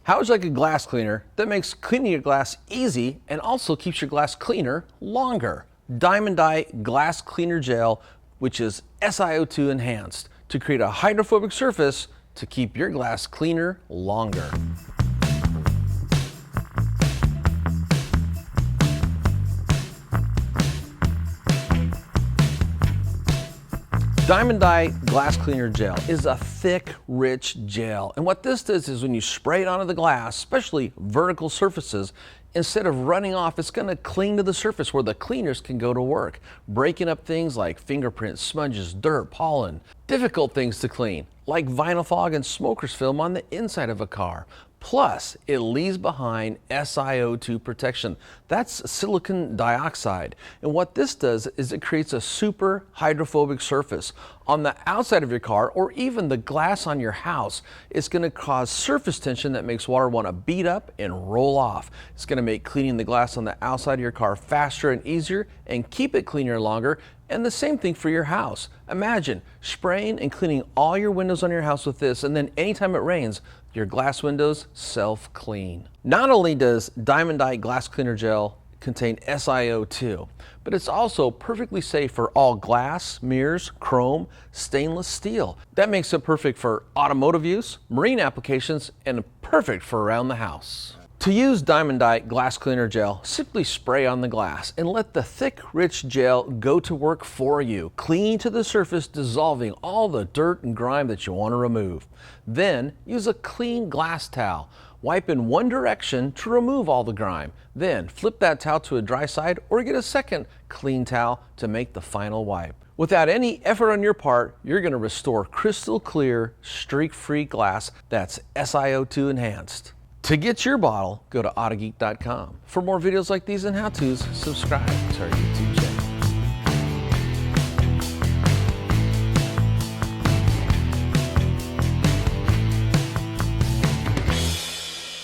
How would you like a glass cleaner that makes cleaning your glass easy and also keeps your glass cleaner longer? Diamondite Glass Cleaner Gel, which is SiO2 enhanced to create a hydrophobic surface to keep your glass cleaner longer. Diamondite Glass Cleaner Gel is a thick, rich gel. And what this does is when you spray it onto the glass, especially vertical surfaces, instead of running off, it's going to cling to the surface where the cleaners can go to work, breaking up things like fingerprints, smudges, dirt, pollen, difficult things to clean, like vinyl fog and smoker's film on the inside of a car. Plus, it leaves behind SiO2 protection. That's silicon dioxide. And what this does is it creates a super hydrophobic surface on the outside of your car or even the glass on your house. It's going to cause surface tension that makes water want to bead up and roll off. It's going to make cleaning the glass on the outside of your car faster and easier and keep it cleaner longer. And the same thing for your house. Imagine spraying and cleaning all your windows on your house with this, and then anytime it rains, your glass windows self-clean. Not only does Diamondite Glass Cleaner Gel contain SiO2, but it's also perfectly safe for all glass, mirrors, chrome, stainless steel. That makes it perfect for automotive use, marine applications, and perfect for around the house. To use Diamondite Glass Cleaner Gel, simply spray on the glass and let the thick, rich gel go to work for you, clean to the surface, dissolving all the dirt and grime that you want to remove. Then use a clean glass towel. Wipe in one direction to remove all the grime. Then flip that towel to a dry side or get a second clean towel to make the final wipe. Without any effort on your part, you're going to restore crystal clear, streak-free glass that's SiO2 enhanced. To get your bottle, go to Autogeek.com. For more videos like these and how-tos, subscribe to our YouTube channel.